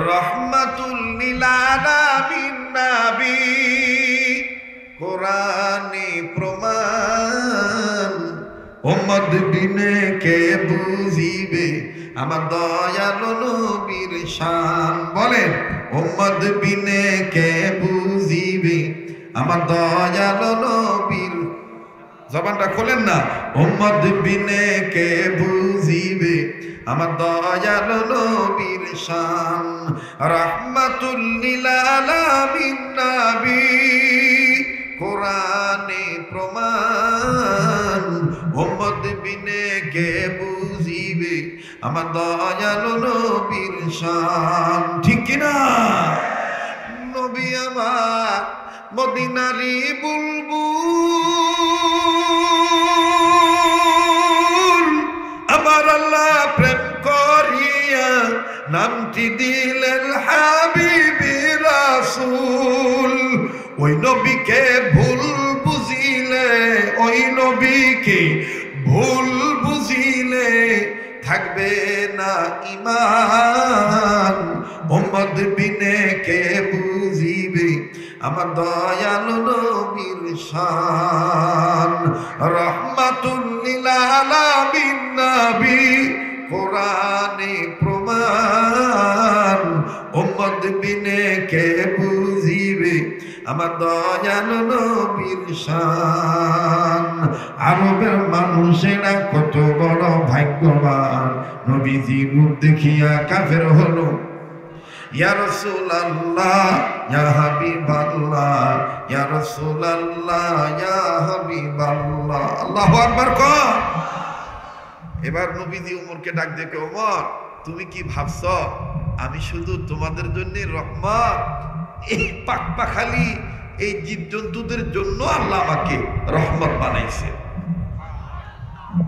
রহমাতুল লিল আলামিন নবী কোরআনে প্রমাণ উম্মত বিনে কে বুঝিবে আমার দয়ালু নবীর শান বলেন উম্মত বিনে কে বুঝিবে আমার দয়ালু নবীর জবানটা খোলেন না উম্মত বিনে কে বুঝিবে আমার দয়ালু নবীর শান রাহমাতুল লিল আলামিন নবী কোরআনে প্রমাণ উম্মত বিনে কে বুঝিবে আমার দয়ালু নবীর শান ঠিক কি না নবী আমার মদিনারি বুলবুল আমার আল্লাহ প্রেম করিয়া নামটি দিলেন হাবিবি রাসূল ওই নবীকে ভুল বুঝিলে ওই নবীকে ভুল বুঝিলে থাকবে না ঈমান উম্মত বিনে কে বুঝিবে আমার দয়ালু নবীর শান রাহমাতুল লিল আলামিন নবী কোরআনে প্রমাণ উম্মত বিনে কে বুঝিবে আমার দয়ালু নবীর শান আরবের মানুষেরা কত বড় ভাগ্যবান নবীজির রূপ দেখিয়া কাফের হলো ইয়া রাসূলুল্লাহ ইয়া হাবিবাল্লাহ ইয়া রাসূলুল্লাহ ইয়া হাবিবাল্লাহ আল্লাহু আকবার কও এবার নবীজি ওমরকে ডাক দিয়ে ওমর তুমি কি ভাবছো আমি শুধু তোমাদের জন্য রহমত এই পাকপাখালি এই জীবজন্তুদের জন্য আল্লাহ আমাকে রহমত বানাইছে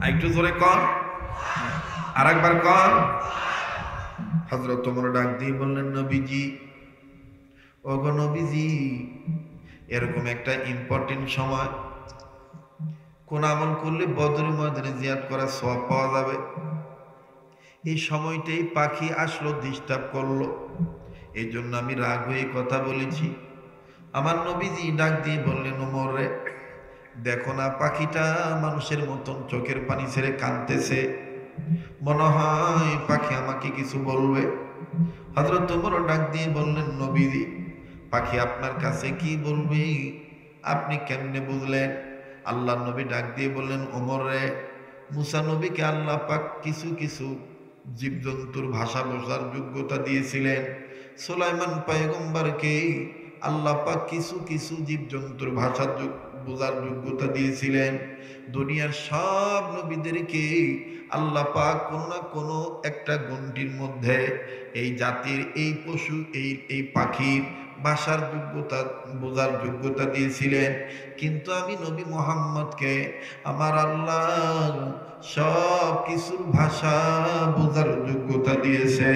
একটু জোরে কন আরেকবার কন হযরত ওমর ডাক দিয়ে বললেন নবীজি ওগো নবীজি এরকম একটা ইম্পর্টেন্ট সময় কোন আমল করলে বদর ময়দানে জিয়ারত করার সওয়াব পাওয়া যাবে এই সময়টাই পাখি আসলো ডিস্টার্ব করলো এই জন্য আমি রাগ হয়ে কথা বলেছি আমার নবীজি ডাক দিয়ে বললেন ওমর রে দেখো না পাখিটা মানুষের মতন চোখের পানি ছেড়ে কাঁদতেছে মনে হয় পাখি আমাকে কিছু বলবে হযরত ওমর ডাক দিয়ে বললেন নবীজি পাখি আপনার কাছে কি বলবে আপনি কেমনে বুঝলেন আল্লাহ নবী ডাক দিয়ে বললেন ওমর রে মুসা নবীকে আল্লাহ পাক কিছু কিছু জীবজন্তুর ভাষা বোঝার যোগ্যতা দিয়েছিলেন সুলাইমান পয়গম্বরকে আল্লাহ পাক কিছু কিছু জীবজন্তুর ভাষা বোঝার যোগ্যতা দিয়েছিলেন দুনিয়ার সব নবীদেরকে আল্লাহ পাক কোন না কোনো একটা গণ্ডির মধ্যে এই জাতির এই পশু এই পাখির ভাষার যোগ্যতা বোঝার যোগ্যতা দিয়েছিলেন কিন্তু আমি নবী মুহাম্মদকে আমার আল্লাহ সব কিছুর ভাষা বোঝার যোগ্যতা দিয়েছে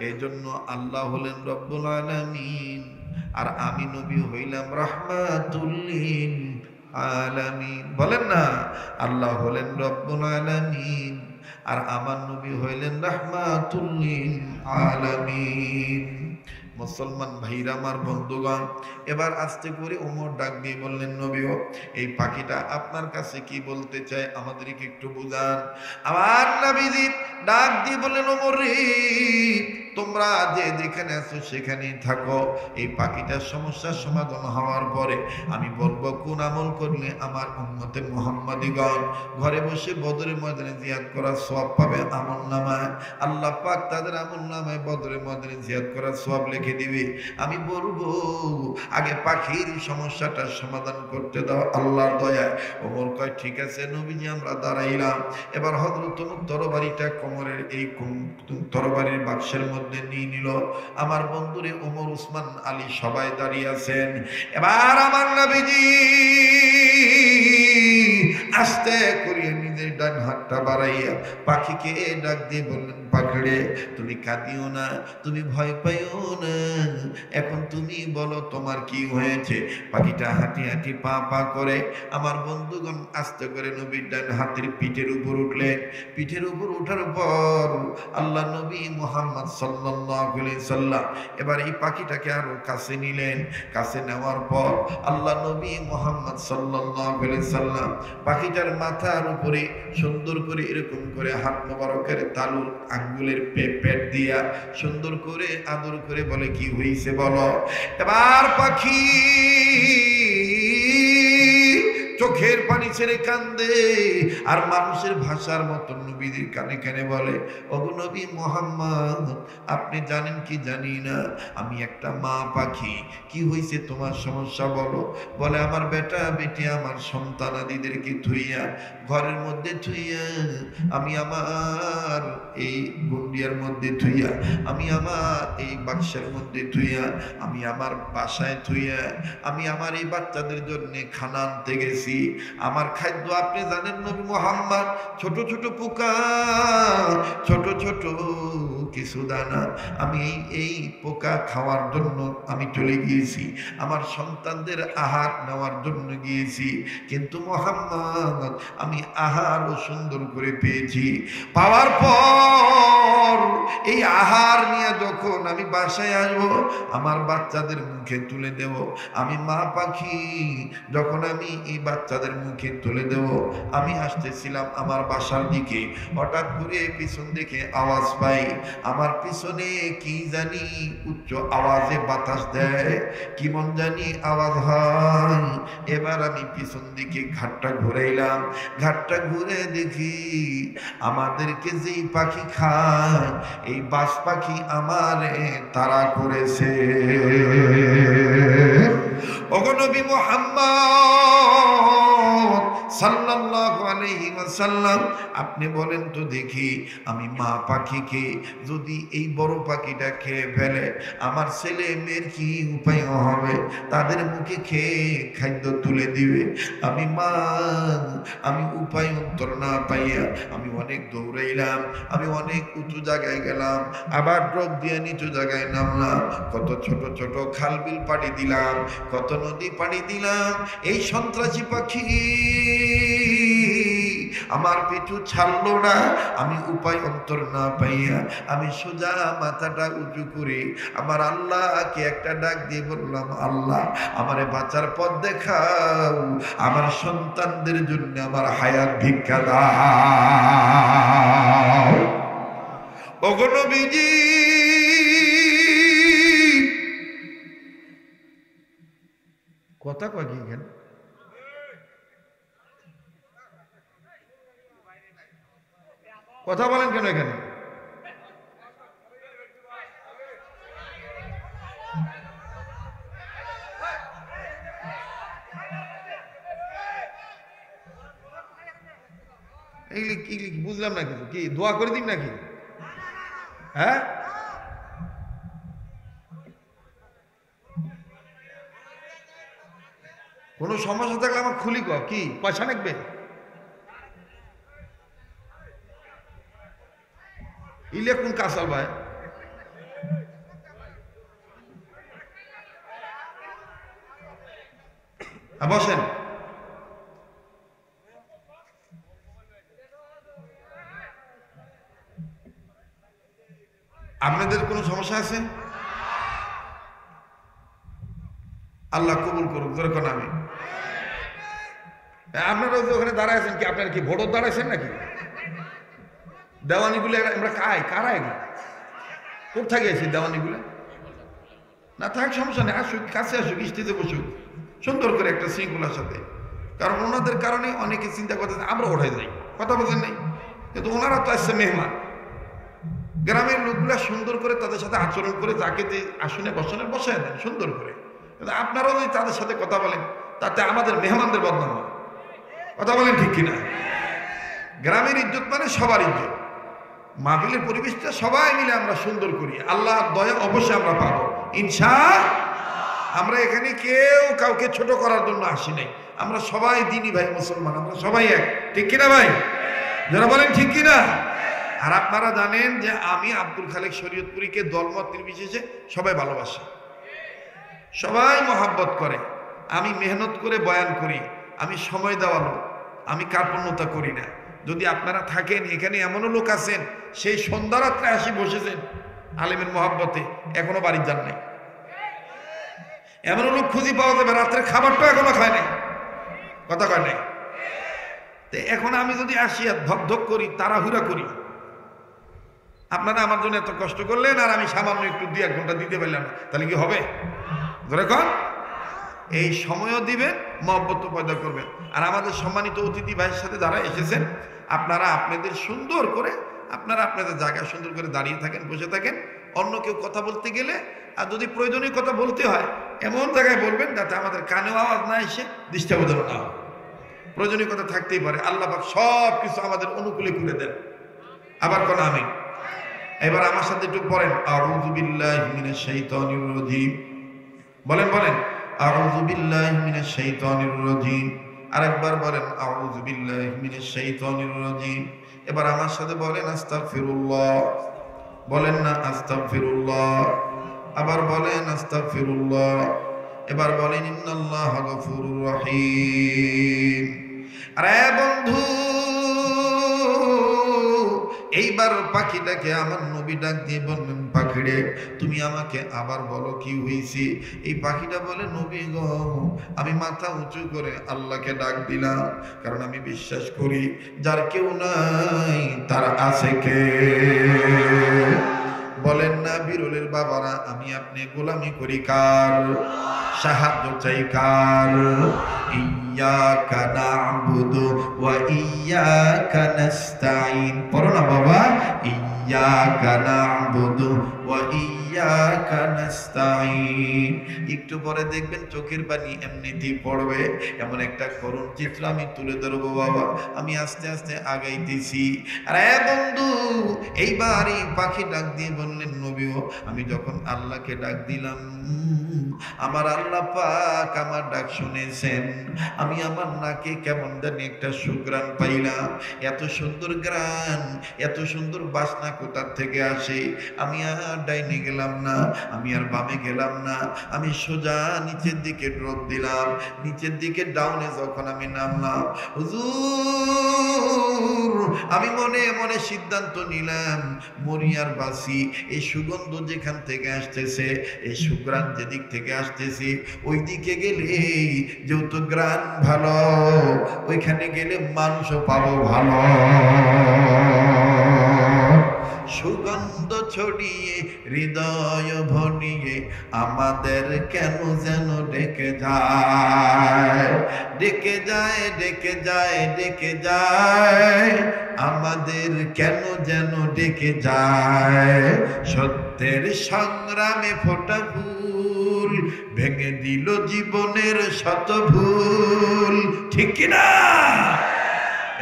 এই জন্য আল্লাহ হলেন রব্বুল আলামিন আর আমি নবী হইলাম রাহমাতুল লিল আলামিন বলেন না আল্লাহ হলেন রব্বুল আলামিন আর আমার নবী হইলেন রাহমাতুল লিল আলামিন মুসলমান ভাইরা আমার বন্ধুগণ এবার আস্তে করে ওমর ডাক দিয়ে বললেন নবীও এই পাখিটা আপনার কাছে কি বলতে চায় আমাদেরকে একটু বুঝান আমার নবীজি ডাক দিয়ে বললেন ওমর রে তোমরা যে যেখানে আছো সেখানেই থাকো এই পাখিটার সমস্যার সমাধান হওয়ার পরে আমি বলবো কোন আমল করলে আমার উম্মতে মুহাম্মাদিগণ ঘরে বসে বদরের ময়দানে জিয়ারত করার সওয়াব পাবে আমলনামায় আল্লাহ পাক তাদের আমলনামায় বদরের ময়দানে জিয়ারত করার সওয়াব লিখে দিবে আমি বলবো আগে পাখির সমস্যাটার সমাধান করতে দাও আল্লাহর দয়ায় ওমর কয় ঠিক আছে নবীজি আমরা দাঁড়াইলাম এবার হযরত ওমর তরবারিটা কোমরের এই তরবারির বাক্সের মধ্যে নিয়ে নিল আমার বন্ধুরে ওমর উসমান আলী সবাই দাঁড়িয়ে আছেন এবার আমার নবীজি আস্তে করে নিজের ডান হাতটা বাড়াইয়া পাখিকে ডাক দিয়ে বললেন পাখিরে তুমি কাঁদিও না, তুমি ভয় পাইও না, এখন তুমি বলো তোমার কি হয়েছে। পাখিটা হাঁটি হাঁটি পা পা করে আমার বন্ধুগণ আস্তে করে নবীর ডান হাতের পিঠের উপর উঠলেন। পিঠের উপর উঠার পর আল্লাহ নবী মুহাম্মদ সাল্লাল্লাহু আলাইহি সাল্লাম এবার এই পাখিটাকে আরো কাছে নিলেন। কাছে নেওয়ার পর আল্লাহ নবী মুহাম্মদ সাল্লাল্লাহু আলাইহি সাল্লাম পাখিটার মাথার উপরে সুন্দর করে এরকম করে হাত মোবারকের তালুর আঙ্গুলের পেট দিয়া সুন্দর করে আদর করে বলে, কি হইছে বলো। এবার পাখি চোখের পানি ছেড়ে কান্দে আর মানুষের ভাষার মতো নবীদের কানে কানে বলে, ওগো নবী মুহাম্মদ, আপনি জানেন কি জানি না আমি একটা মা পাখি, কি হয়েছে তোমার সমস্যা বলো। বলে, আমার বেটা বেটি আমার সন্তানাদিদেরকে থুইয়া ঘরের মধ্যে থুইয়া, আমি আমার এই গুন্ডিয়ার মধ্যে থুইয়া, আমি আমার এই বাক্সের মধ্যে থুইয়া, আমি আমার বাসায় থুইয়া, আমি আমার এই বাচ্চাদের জন্য খানা আনতে গেছি। আমার খাদ্য আপনি জানেন নবী মুহাম্মদ, ছোট ছোট পোকা, ছোট ছোট কিছু দানা, আমি এই পোকা খাওয়ার জন্য আমি চলে গিয়েছি, আমার সন্তানদের আহার নেওয়ার জন্য গিয়েছি, কিন্তু মুহাম্মদ আমি আহারও সুন্দর করে পেয়েছি। পাওয়ার পর এই আহার নিয়ে যখন আমি বাসায় আসবো, আমার বাচ্চাদের মুখে তুলে দেব, আমি মা পাখি যখন আমি এই বাচ্চাদের মুখে তুলে দেব, আমি আসতেছিলাম আমার বাসার দিকে, হঠাৎ করে পিছন দিকে আওয়াজ পাই, আমার পিছনে কি জানি উচ্চ আওয়াজে বাতাস দেয়, কি মন জানি আওয়াজ হয়। এবার আমি পিছন দিকে ঘাটটা ঘুরাইলাম, ঘাটটা ঘুরে দেখি আমাদেরকে যেই পাখি খায় এই বাস পাখি আমারে তাড়া করেছে। ওগো নবী মুহাম্মদ সাল্লাল্লাহু আলাইহি ওয়াসাল্লাম, আপনি বলেন তো দেখি, আমি মা পাখিকে যদি এই বড় পাখিটা খেয়ে ফেলে আমার ছেলে মেয়ের কি উপায় হবে? তাদের মুখে খেয়ে খাদ্য তুলে দিবে। আমি মা, আমি উপায় অন্তর না পাইয়া আমি অনেক দৌড়াইলাম, আমি অনেক উঁচু জায়গায় গেলাম, আবার ড্রপ দিয়ে নিচু জায়গায় নামলাম, কত ছোট ছোট খাল বিল পাড়ি দিলাম, কত নদী পাড়ি দিলাম, এই সন্ত্রাসী পাখি আমার পিছু ছাড়লো না। আমি উপায় অন্তর না পাইয়া আমি সোজা মাথাটা উঁচু করে আমার আল্লাহকে একটা ডাক দিয়ে বললাম, আল্লাহ আমারে বাঁচার পথ দেখাও, আমার সন্তানদের জন্য আমার হায়াত ভিক্ষা দাও। ওগো নবীজি, কথা কয় কি কেন? কথা বলেন কেন এখানে? বুঝলাম না কিছু, কি দোয়া করে দিন নাকি? হ্যাঁ, কোনো সমস্যা থাকলে আমার খুলি কি পয়সা নেবে? ইলে কোন কাসাল ভাই? বসেন। আপনাদের কোনো সমস্যা আছে? আল্লাহ কবুল করুক। যেরকম আমি, আপনারা যে ওখানে দাঁড়াইছেন কি আপনারা কি ভোটর দাঁড়াইছেন নাকি? দেওয়ানিগুলো আমরা কারা এগুলো? কোথায় গেছি দেওয়ানিগুলো? না থাক, সমস্যা নেই, আসুক, কাছে আসুক, স্টেজে বসুক সুন্দর করে একটা শৃঙ্খলার সাথে। কারণ ওনাদের কারণে অনেকে চিন্তা করতেছে আমরা ওঠাই যাই, কথা বলছেন নাই, কিন্তু ওনারা তো আসছে মেহমান। গ্রামের লোকগুলা সুন্দর করে তাদের সাথে আচরণ করে যাকে যে আসনে বসনে বসায় দেন সুন্দর করে। কিন্তু আপনারাও যদি তাদের সাথে কথা বলেন তাতে আমাদের মেহমানদের বদনাম হয়। কথা বলেন ঠিক কিনা? গ্রামের ইজ্জত মানে সবার ইজ্জত। মাহফিলের পরিবেশটা সবাই মিলে আমরা সুন্দর করি, আল্লাহর দয়া অবশ্যই আমরা পাবো ইনশাআল্লাহ। আমরা এখানে কেউ কাউকে ছোট করার জন্য আসি নাই, আমরা সবাই দিনী ভাই মুসলমান, আমরা সবাই এক, ঠিক কিনা ভাই? যারা বলেন ঠিক কিনা? আর আপনারা জানেন যে আমি আব্দুল খালেক শরীয়তপুরীকে দলমত নির্বিশেষে সবাই ভালোবাসে, সবাই মহাব্বত করে। আমি মেহনত করে বয়ান করি, আমি সময় দেওয়ালো, আমি কার্পণ্যতা করি না। যদি আপনারা থাকেন এখানে, এমনও লোক আছেন সেই সন্ধ্যা রাত্রে আসি বসেছেন আলেমের মহাব্বতে, এখনো বাড়ির যান নাই। এমনও লোক খুঁজি পাওয়া যাবে রাত্রে খাবারটা এখনো খায় নাই, কথা কয় নাই। তো এখন আমি যদি আসি আর ধক ধক করি, তাড়াহুড়া করি, আপনারা আমার জন্য এত কষ্ট করলেন আর আমি সামান্য একটু 2-1 ঘন্টা দিতে পারলাম না, তাহলে কি হবে? ধরে কন, এই সময়ও দিবেন, মহব্বত পয়দা করবেন। আর আমাদের সম্মানিত অতিথি ভাইয়ের সাথে যারা এসেছেন, আপনারা আপনাদের সুন্দর করে আপনারা আপনাদের জায়গায় সুন্দর করে দাঁড়িয়ে থাকেন, বসে থাকেন। অন্য কেউ কথা বলতে গেলে আর যদি প্রয়োজনীয় কথা বলতে হয় এমন জায়গায় বলবেন যাতে আমাদের কানেও আওয়াজ না এসে ডিস্টার্ব না হয়। প্রয়োজনীয় কথা থাকতেই পারে, আল্লাহ পাক সব কিছু আমাদের অনুকূলে করে দেন। আবার কোন আমিন। এবার আমার সাথে একটু পড়েন, আউযু বিল্লাহি মিনাশ শাইতানির রাজীম। বলেন বলেন, আউযু বিল্লাহি মিনাশ শাইতানির রাজীম। আরেকবার বলেন, আউযু বিল্লাহি মিনাশ শাইতানির রাজীম। এবার আমার সাথে বলেন, আস্তাগফিরুল্লাহ। বলেন না আস্তাগফিরুল্লাহ। আবার বলেন আস্তাগফিরুল্লাহ। এবার বলেন ইন্নাল্লাহা গফুরুর রহিম। আরে বন্ধু, এইবার পাখিটাকে আমার নবী ডাক দিয়ে বললেন, পাখিরে তুমি আমাকে আবার বলো কি হয়েছে। এই পাখিটা বলে, নবী গো, আমি মাথা উঁচু করে আল্লাহকে ডাক দিলাম, কারণ আমি বিশ্বাস করি যার কেউ নাই তার আছে কে। বলেন না বিরলের বাবারা, আমি আপনি গোলামি করি কার? সাহায্য চাই কার? ইয়্যাকা না'বুদু ওয়া ইয়্যাকা নাস্তাঈন। পড়ো না বাবা, ইয়্যাকা না'বুদু ওয়া ইয়্যাকা নাস্তাঈন। একটু পরে দেখবেন চোখের পানি এমনিতেই পড়বে। এমন একটা করুণ চিত্র আমি তুলে ধরবো বাবা। আমি আস্তে আস্তে আগাইতেছি। আরে বন্ধু, এইবার এই পাখি ডাক দিয়ে বললেন, নবীও আমি যখন আল্লাহকে ডাক দিলাম, আমার আল্লাহ পাক আমার ডাক শুনেছেন। আমি আমার নাকে কেমন জানি একটা সুঘ্রাণ পাইলাম। এত সুন্দর গ্রাণ, এত সুন্দর বাসনা কোথার থেকে আসে? আমি আর ডাইনে গেলাম না, আমি আর বামে গেলাম না, আমি সোজা নিচের দিকে ড্রপ দিলাম। নিচের দিকে ডাউনে যখন আমি নামলাম, হুজুর আমি মনে মনে সিদ্ধান্ত নিলাম, মরিয়ার বাসি এই সুগন্ধ যেখান থেকে আসতেছে, এই সুঘ্রাণ যেদিক থেকে আসতেছে, ওই দিকে গেলে যেহেতু গ্রাণ ভালো, ওইখানে গেলে মানুষও পাবো ভালো। সুগন্ধ ছড়িয়ে হৃদয় ভনিয়ে আমাদের কেন যেন ডেকে যায়, ডেকে যায়, ডেকে যায়, ডেকে যায়, আমাদের কেন যেন ডেকে যায়। সত্যের সংগ্রামে ফোটা ফুল ভেঙে দিল জীবনের শত ভুল, ঠিক কিনা?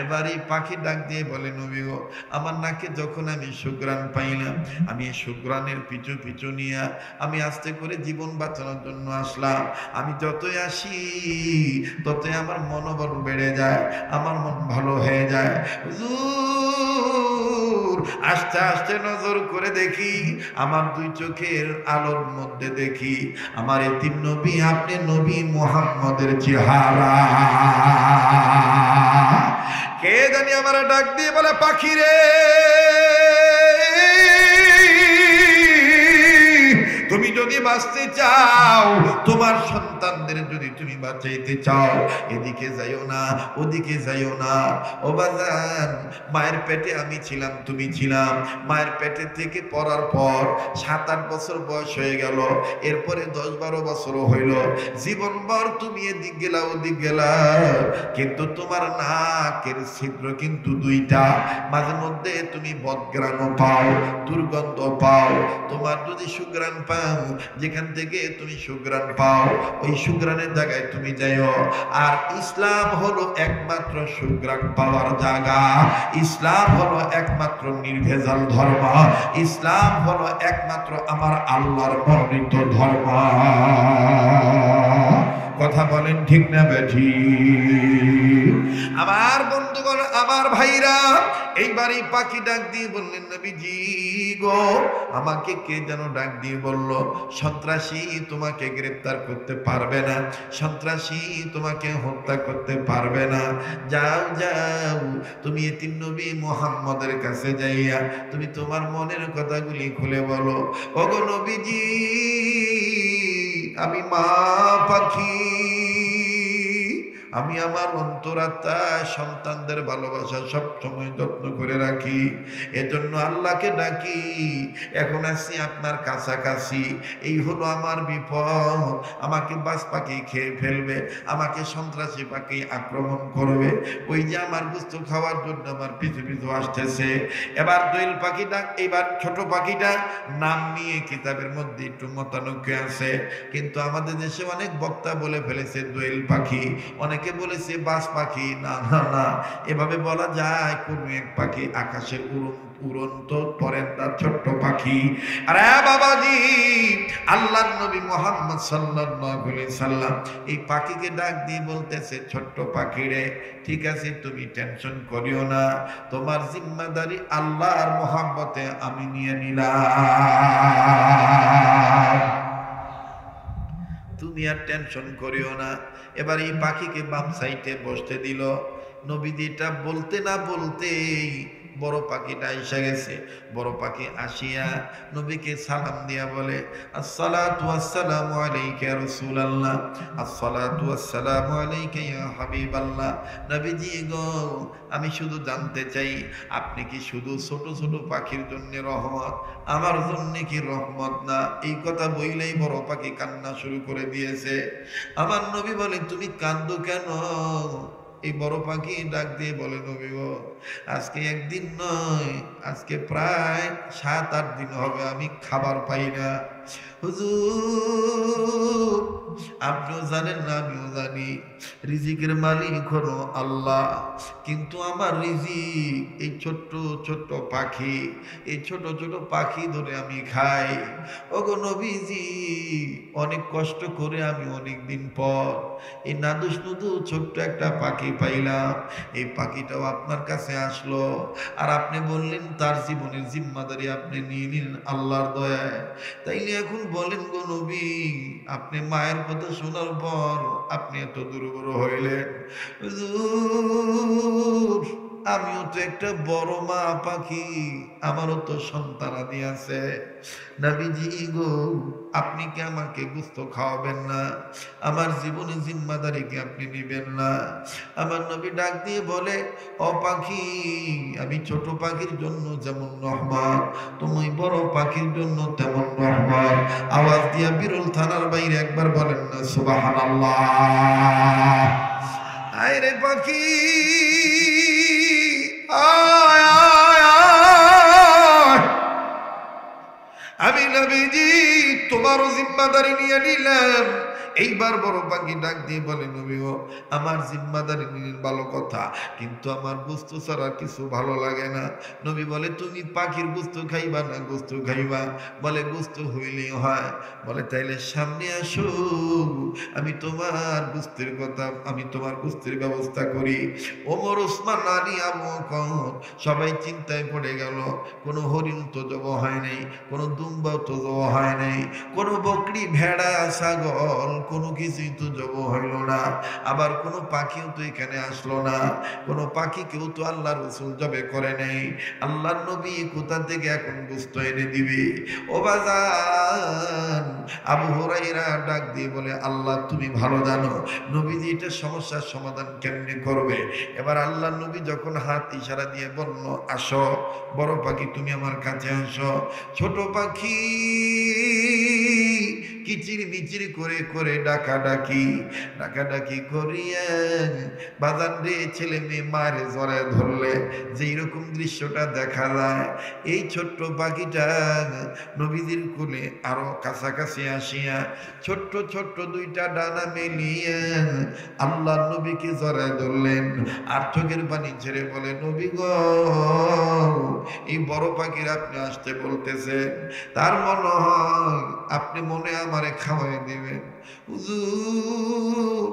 এবার এই পাখি ডাক দিয়ে বলে, নবী গো, আমার নাকে যখন আমি সুঘ্রাণ পাইলাম, আমি এই সুঘ্রাণের পিছু পিছু নিয়ে আমি আস্তে করে জীবন বাঁচানোর জন্য আসলাম। আমি যতই আসি ততই আমার মনোবল বেড়ে যায়, আমার মন ভালো হয়ে যায়। হুজুর আস্তে আস্তে নজর করে দেখি, আমার 2 চোখের আলোর মধ্যে দেখি আমার এতিম নবী, আপনি নবী মুহাম্মদের চেহারা। কে জানি আমার ডাক দিয়ে বলে, পাখি রে তুমি যদি বাঁচতে চাও, তোমার সন্তানদের যদি তুমি বাঁচাইতে চাও, এদিকে যাইও না, ওদিকে যাইও না। ও বাজান, মায়ের পেটে আমি ছিলাম, তুমি ছিলাম। মায়ের পেটে থেকে পড়ার পর 7-8 বছর বয়স হয়ে গেল, এরপরে 10-12 বছরও হইল। জীবনভর তুমি এদিক গেলা ওদিক গেলা, কিন্তু তোমার নাকের ছিদ্র কিন্তু 2টা। মাঝে মধ্যে তুমি বদগ্রাণও পাও, দুর্গন্ধ পাও। তোমার যদি সুঘ্রাণ পাও, যেখান থেকে তুমি সুঘ্রাণ পাও, ওই সুঘ্রাণের জায়গায় তুমি যাইও। আর ইসলাম হলো একমাত্র সুঘ্রাণ পাওয়ার জায়গা। ইসলাম হলো একমাত্র নির্ভেজাল ধর্ম। ইসলাম হলো একমাত্র আমার আল্লাহর বর্ণিত ধর্ম। কথা বলেন ঠিক না বেঠিক? আমার বন্ধুগণ, আমার ভাইরা, এইবার এই পাখি ডাক দিয়ে বললেন, নবীজি গো, আমাকে কে যেন ডাক দিয়ে বলল, সন্ত্রাসী তোমাকে গ্রেফতার করতে পারবে না, সন্ত্রাসী তোমাকে হত্যা করতে পারবে না। যাও যাও, তুমি এতিম নবী মুহাম্মদের কাছে যাইয়া তুমি তোমার মনের কথাগুলি খুলে বলো। ওগো নবীজি, আমি মা পাখি, আমি আমার অন্তরাত্মা সন্তানদের ভালোবাসা সব সময় যত্ন করে রাখি, এজন্য আল্লাহকে ডাকি। এখন আসি আপনার কাছাকাছি, এই হলো আমার বিপদ, আমাকে বাজ পাখি খেয়ে ফেলবে, আমাকে সন্ত্রাসী পাখি আক্রমণ করবে, ওই যে আমার গোশত খাওয়ার জন্য আমার পিছু পিছু আসতেছে। এবার দোয়েল পাখিটা, এবার ছোট পাখিটা নাম নিয়ে কিতাবের মধ্যে একটু মতানৈক্য আছে, কিন্তু আমাদের দেশে অনেক বক্তা বলে ফেলেছে দোয়েল পাখি, অনেকে বলেছে বাজ পাখি। না না না, এভাবে বলা যায় কোন এক পাখি, আকাশে উড়ন্ত পরেন্দার ছোট্ট পাখি। আরে বাবাজি, আল্লাহর নবী মুহাম্মদ সাল্লাল্লাহু আলাইহি সাল্লাম এই পাখিকে ডাক দিয়ে বলতেছে, ছোট্ট পাখি রে, ঠিক আছে, তুমি টেনশন করিও না, তোমার জিম্মাদারি আল্লাহর মহব্বতে আমি নিয়ে নিলাম, তুমি আর টেনশন করিও না। এবার এই পাখিকে বাম সাইডে বসতে দিল। নবীজি এটা বলতে না বলতেই বড় পাখিটা এসে গেছে। বড় পাখি আসিয়া নবীকে সালাম দিয়া বলে, আসসালাতু ওয়াসসালামু আলাইকা ইয়া রাসূলুল্লাহ, আসসালাতু ওয়াসসালামু আলাইকা ইয়া হাবিবাল্লাহ। নবীজি গো, আমি শুধু জানতে চাই, আপনি কি শুধু ছোট ছোট পাখির জন্য রহমত, আমার জন্য কি রহমত না? এই কথা বইলেই বড় পাখি কান্না শুরু করে দিয়েছে। আমার নবী বলে, তুমি কান্দো কেন? এই বড় পাখি ডাক দিয়ে বলে, নবী গো, আজকে একদিন নয়, আজকে প্রায় 7-8 দিন হবে আমি খাবার পাই না। হুজুর, আপনিও জানেন না, আমিও জানি, রিজিকের মালিক হলো আল্লাহ, কিন্তু আমার রিজিক এই ছোট্ট ছোট্ট পাখি, এই ছোট ছোট পাখি ধরে আমি খাই। ওগো নবীজি, অনেক কষ্ট করে আমি অনেক দিন পর এই নাদুস নুদু ছোট্ট একটা পাখি পাইলাম। এই পাখিটাও আপনার কাছে আসলো, আর আপনি বললেন তার জীবনের জিম্মাদারি আপনি নিয়ে নিন আল্লাহর দয়ায়। তাইলে এখন বলেন গো নবী, আপনি মায়ের কথা শোনার পর আপনি এত দুর্বল হইলেন। হুজুর, আমিও তো একটা বড় মা পাখি, আমারও তো সন্তানাদি আছে। নবীজি গো, আপনি কি আমাকে গোশত খাওয়াবেন না? আমার জীবনে জিম্মাদারি কি আপনি নিবেন না? আমার নবী ডাক দিয়ে বলে, ও পাখি, আমি ছোট পাখির জন্য যেমন রহমত, তুমি বড় পাখির জন্য তেমন রহমত। আওয়াজ দিয়া বিরল থানার বাইরে একবার বলেন না সুবহানাল্লাহ। আয় রে পাখি, আয় আয় আয়, আমি নবীজি তোমারও জিম্মাদারি নিয়ে নিলাম। এইবার বড় পাখি ডাক দিয়ে বলে, নবী ও, আমার জিম্মাদারি নিলেন ভালো কথা, কিন্তু আমার গোশত ছাড়া কিছু ভালো লাগে না। নবী বলে, তুমি পাখির গোশত খাইবা না গোশত খাইবা? বলে, গোশত হইলেই হয়। বলে, তাইলে সামনে আসো, আমি তোমার গোশতের কথা, আমি তোমার গোশতের ব্যবস্থা করি। ওমর, ওসমান, আলী, আবু বকর সবাই চিন্তায় পড়ে গেল। কোনো হরিণ তো জব হয় নাই, কোনো দুম্বা তো জব হয় নাই, কোনো বকরি, ভেড়া, ছাগল কোনো কিছুই তো জব হইল না, আবার কোনো পাখিও তো এখানে আসলো না, কোনো পাখি কেউ তো আল্লাহ রসুল জবে করে নেই। আল্লাহ নবী কোথা থেকে এখন গোশত এনে দিবে? ও বাজান, আবু হুরায়রা ডাক দিয়ে বলে, আল্লাহ তুমি ভালো জানো নবীজি এটা সমস্যার সমাধান কেমনে করবে। এবার আল্লাহ নবী যখন হাত ইশারা দিয়ে বলল, আসো বড় পাখি, তুমি আমার কাছে আসো। ছোট পাখি কিচির মিচির করে করে ডাকাডাকি করিয়া বাজান রে, ছেলে মেয়ে মারে জড়ায় ধরলে যেই রকম দৃশ্যটা দেখা যায়, এই ছোট্ট পাখিটা নবীজির কোলে আরো কাছাকাছি আসিয়া ছোট্ট ছোট্ট দুইটা ডানা মেলিয়া আল্লাহ নবীকে জড়ায় ধরলেন, আর চোখের পানি ছেড়ে বলে, নবী গো, এই বড় পাখির আপনি আসতে বলতেছেন, তার মনে হয় আপনি মনে আমার আমারে খাওয়াই দিবেন। হুজুর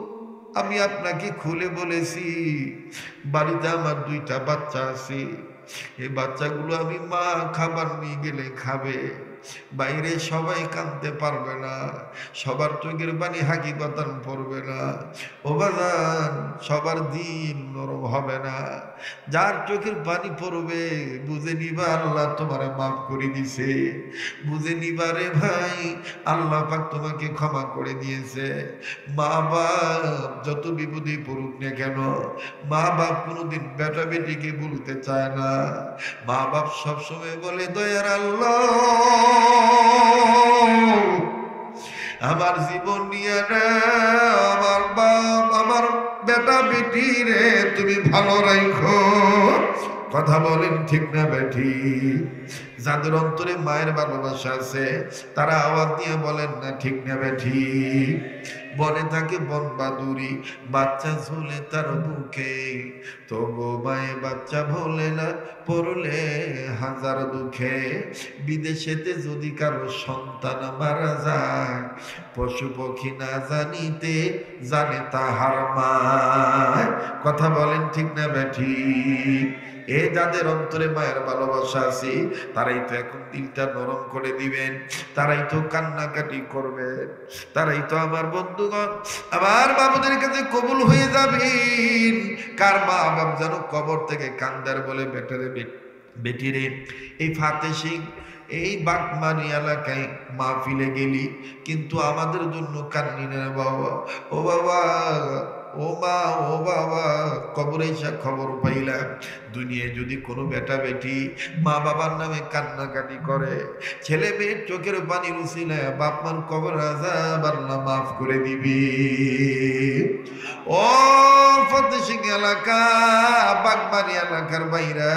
আমি আপনাকে খুলে বলেছি বাড়িতে আমার 2টা বাচ্চা আছে, এই বাচ্চাগুলো আমি মা খাবার নিয়ে গেলে খাবে, বাইরে সবাই কাঁদতে পারবে না, সবার চোখের পানি হাকিকতান পড়বে না ও বাজান, সবার দিন নরম হবে না, যার চোখের পানি পড়বে বুঝে নিবা আল্লাহ তোমারে মাফ করে দিছে, বুঝে নিবা রে ভাই আল্লাহ পাক তোমাকে ক্ষমা করে দিয়েছে। মা বাপ যত বিপদে পড়ুক না কেন, মা বাপ কোনোদিন বেটা বেটিকে বলতে চায় না, মা বাপ সবসময় বলে দয়ার আল্লাহ আমার জীবন নিয়ে না, আমার বাপ আমার বেটা বেটি রে তুমি ভালো রাখো। কথা বলেন ঠিক না বেঠি? যাদের অন্তরে মায়ের ভালোবাসা আছে তারা আওয়াজ দিয়ে বলেন না ঠিক না বেঠি? বনে থাকে বন বাদুরি বাচ্চা ঝুলে তার বুকে, তবু মায়ে বাচ্চা ভোলে না পড়লে হাজার দুঃখে। বিদেশেতে যদি কারো সন্তান মারা যায়, পশু পক্ষী না জানিতে জানে তাহার মা। কথা বলেন ঠিক না বেঠি? এ যাদের অন্তরে মায়ের ভালোবাসা আছে তারাই তো এখন দিলটা নরম করে দিবেন, তারাই তো কান্নাকাটি করবেন, তারাই তো আমার বন্ধুগণ আমার বাবুদের কাছে কবুল হয়ে যাবেন। কার মা বাপ যেন কবর থেকে কান্দার বলে বেটারে বেটিরে এই ফাতে সিং এই বাগমারি এলাকায় মাহফিলে গেলি কিন্তু আমাদের জন্য কান্নি না বাবা। ও বাবা ও মা ও বাবা, কবরে এসে খবর পাইলাম দুনিয়ায় যদি কোনো বেটা বেটি মা বাবার নামে কান্নাকাটি করে, ছেলে মেয়ের চোখের পানি উচিলে বাপ মার কবর আযাব আল্লাহ মাফ করে দিবি। ও ফতেহ সিং এলাকা বাগবাড়ি এলাকার বাইরা,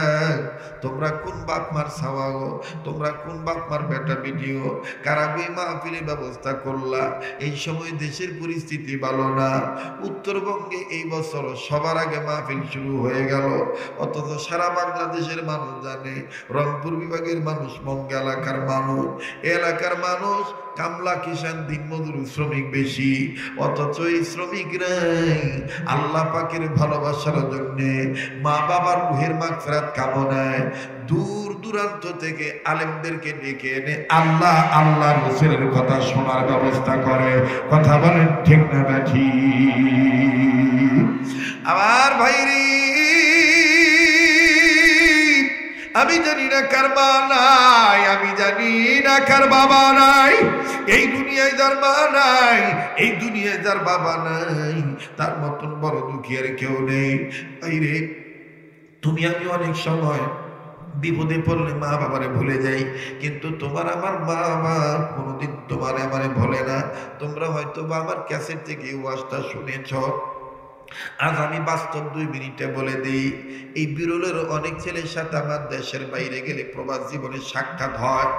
তোমরা কোন বাপ মার ছাওয়া গো, তোমরা কোন বাপ মার বেটা বেটিও, কারা বই মাহফিলের ব্যবস্থা করলা? এই সময় দেশের পরিস্থিতি ভালো না, উত্তরবঙ্গে এই বছর সবার আগে মাহফিল শুরু হয়ে গেল, অথচ সারা বাংলাদেশের মানুষ জানে, রংপুর বিভাগের মানুষ, মঙ্গা এলাকার মানুষ, এলাকার মানুষ কামলা কিষান দিনমজুর শ্রমিক বেশি, অথচ এই শ্রমিকরাই আল্লাহ পাকের ভালোবাসার জন্যে মা বাবার রুহের মাগফিরাত কামনায় দূর দূরান্ত থেকে আলেমদেরকে ডেকে এনে আল্লাহ আল্লাহ রাসূলের কথা শোনার ব্যবস্থা করে। কথা বলেন ঠিক না বেঠি? আমার ভাইরি আমি জানি না কার মা নাই, আমি জানি না কার বাবা নাই, এই দুনিয়ায় যার মা নাই, এই দুনিয়ায় যার বাবা নাই, তার মতন বড় দুঃখী আর কেউ নেই। ভাইরে তুমি আমি অনেক সময় বিপদে পড়লে মা বাবারে ভুলে যাই, কিন্তু তোমার আমার মা বাবা কোনোদিন তোমার আমারে ভোলে না। তোমরা হয়তো বা আমার ক্যাসেট থেকে ওয়াজটা শুনেছ, আজ আমি বাস্তব 2 মিনিটে বলে দিই। এই বিরলের অনেক ছেলের সাথে আমার দেশের বাইরে গেলে প্রবাস জীবনে সাক্ষাৎ হয়।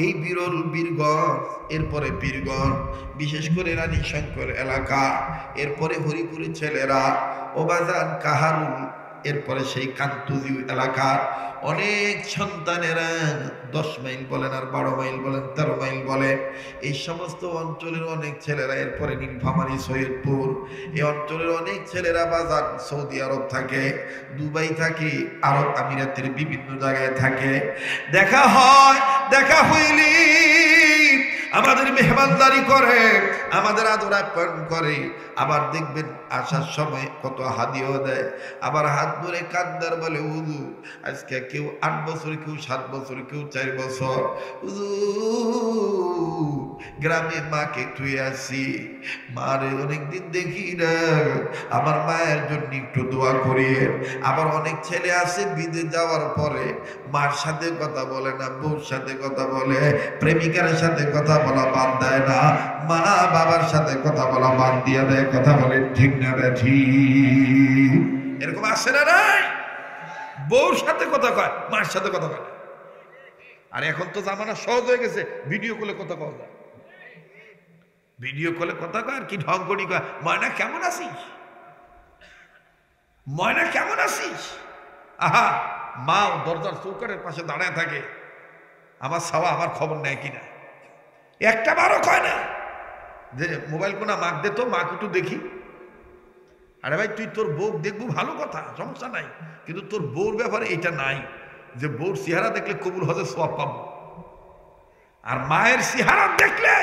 এই বিরল বীরগঞ্জ, এরপরে বীরগঞ্জ, বিশেষ করে রানী শঙ্কর এলাকা, এরপরে হরিপুরের ছেলেরা, ওবাজান কাহারুল, এরপরে সেই কান্তুজি এলাকার অনেক সন্তানেরা 10 মাইল বলেন আর 12 মাইল বলেন 13 মাইল বলেন, এই সমস্ত অঞ্চলের অনেক ছেলেরা, এরপরে নীলফামারী সৈয়দপুর, এই অঞ্চলের অনেক ছেলেরা বাজার সৌদি আরব থাকে, দুবাই থাকে, আরব আমিরাতের বিভিন্ন জায়গায় থাকে। দেখা হয়, দেখা হইলি আমাদের মেহমানদারি করে, আমাদের আদর আপ্যায়ন করে, আবার দেখবেন আসার সময় কত হাদিও দেয়, আবার হাত ধরে কান্দার বলে হুজুর আজকে কেউ 8 বছর, কেউ 7 বছর, কেউ 4 বছর, হুজুর গ্রামে মাকে থুয়ে আসি, মারে অনেকদিন দেখি না, আমার মায়ের জন্য একটু দোয়া করিয়ে। আবার অনেক ছেলে আছে বিদেশ যাওয়ার পরে মার সাথে কথা বলে না, বউর সাথে কথা বলে, প্রেমিকার সাথে কথা বলা বাদ দেয় না, মা বাবার সাথে কথা বলা বাদ দিয়ে দেয়। কথা বলে ঠিক না বেঠি? এরকম আসে না নাই? বউর সাথে কথা কয়, মার সাথে কথা কয়। আর এখন তো জামানা সহজ হয়ে গেছে, ভিডিও কলে কথা কওয়া যায়, ভিডিও কলে কথা কয়। আর কি ঢং করি কয়, ময়না কেমন আছিস, ময়না কেমন আছিস। আহা, মা দরজার চৌকাটের পাশে দাঁড়ায় থাকে, আমার সাওয়া আমার খবর নেয় কিনা, একটা বারও কয় না। যে মোবাইল কোনা মাক দে তো, মাকে একটু দেখি। আরে ভাই তুই তোর বউ দেখবো ভালো কথা, সমস্যা নাই, কিন্তু তোর বউর ব্যাপারে এটা নাই যে বউর চেহারা দেখলে কবুল হজের সওয়াব পাবো। আর মায়ের চেহারা দেখলে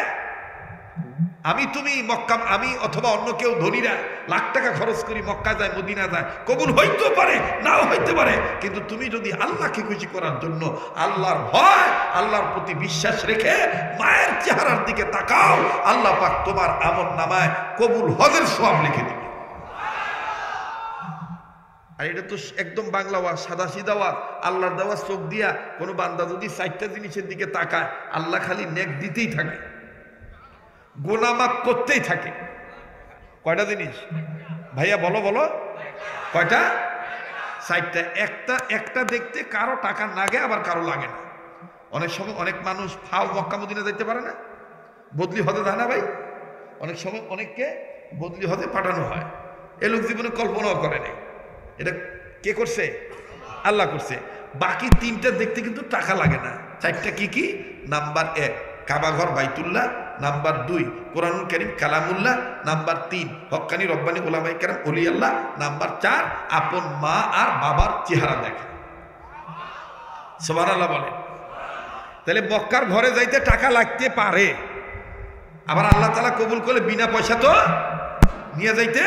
আমি তুমি মক্কা, আমি অথবা অন্য কেউ ধনীরা লাখ টাকা খরচ করি মক্কা যায়, মদিনা যায়, কবুল হইতে পারে নাও হইতে পারে, কিন্তু তুমি যদি আল্লাহকে খুশি করার জন্য আল্লাহর ভয়, আল্লাহর প্রতি বিশ্বাস রেখে মায়ের চেহারার দিকে তাকাও, আল্লাহ পাক তোমার আমল নামায় কবুল হজের সওয়াব লিখে দিবে। আর এটা তো একদম বাংলা ওয়াজ, সাদা সিধা ওয়াজ, আল্লাহর দেওয়া চোখ দিয়া কোনো বান্দা যদি 4টা জিনিসের দিকে তাকায়, আল্লাহ খালি নেক দিতেই থাকে, গুনাহ মাফ করতেই থাকে। কয়টা জিনিস ভাইয়া বলো বলো, কয়টা? 4টা। একটা দেখতে কারো টাকা লাগে, আবার কারো লাগে না। অনেক সময় অনেক মানুষ ফাও মক্কা মদিনা যাইতে পারে না, বদলি হতে যায় না ভাই, অনেক সময় অনেককে বদলি হতে পাঠানো হয়, এ লোক জীবনে কল্পনাও করে নাই। এটা কে করছে? আল্লাহ করছে। বাকি 3টা দেখতে কিন্তু টাকা লাগে না। 4টা কি কি? নাম্বার 1 কাবাঘর বাইতুল্লাহ, নাম্বার 2 কোরআনুল কারীম কালামুল্লাহ, নাম্বার 3 হক্কানি রব্বানি উলামায়ে কেরাম ওলি আল্লাহ, নাম্বার 4 আপন মা আর বাবার চেহারা দেখা। সুবহানাল্লাহ বলে। তাহলে মক্কার ঘরে যাইতে টাকা লাগতে পারে, আবার আল্লাহ তাআলা কবুল করলে বিনা পয়সা তো নিয়ে যাইতে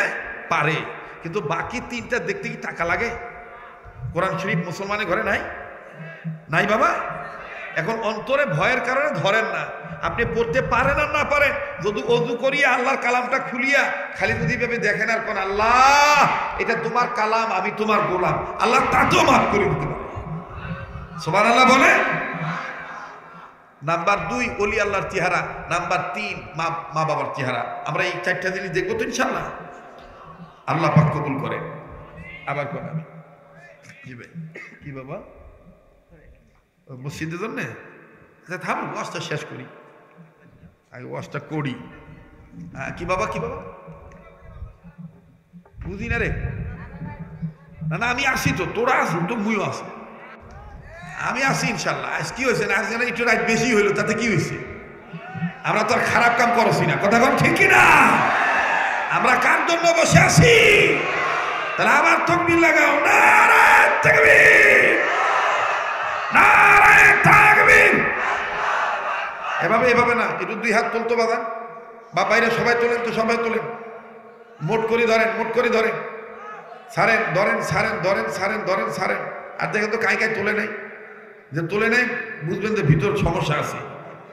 পারে, কিন্তু বাকি 3টা দেখতে কি টাকা লাগে? কোরআন শরীফ মুসলমানের ঘরে নাই, নাই বাবা। এখন অন্তরে ভয়ের কারণে ধরেন না, আপনি পড়তে পারেন আর না পারেন, যদি ওযু করিয়া আল্লাহর কালামটা খুলিয়া খালি যদি ভেবে দেখেন আর কোন আল্লাহ এটা তোমার কালাম, আমি তোমার গোলাম, আল্লাহ তাতেও মাফ করে দিতে পারে। সুবহানাল্লাহ বলে। নাম্বার 2 ওলি আল্লাহর চেহারা, নাম্বার 3 মা বাবার চেহারা। আমরা এই 4টা জিনিস দেখবো তো ইনশাআল্লাহ, আল্লাহ পাক কবুল করে। আবার কোন আমি জি ভাই কি বাবা মসজিদের জন্য থাম, ওয়াজটা শেষ করি, আগে ওয়াজটা করি। কি বাবা কি বাবা বুঝি না রে, না না আমি আসি তো, তোরা আসি তো, মুইও আসি, আমি আসি ইনশাল্লাহ। আজ কি হয়েছে না, আজকে একটু রাত বেশি হইলো, তাতে কি হয়েছে? আমরা তো আর খারাপ কাম করছি না, কথা বল ঠিক না? আমরা কার জন্য বসে আছি? তাহলে আবার তাকবীর লাগাও, নারায়ে তাকবীর, নারায়ে তাকবীর। এভাবে না, একটু 2 হাত তুলতো বাবা, বা বাইরে সবাই তোলেন তো, সবাই তোলেন, মোট করে ধরেন, মোট করে ধরেন, ছাড়েন, ধরেন, ছাড়েন, ধরেন, ছাড়েন, ধরেন, ছাড়েন। আর দেখেন তো কাই তোলে নাই, যে তোলে নাই বুঝবেন যে ভিতর সমস্যা আছে।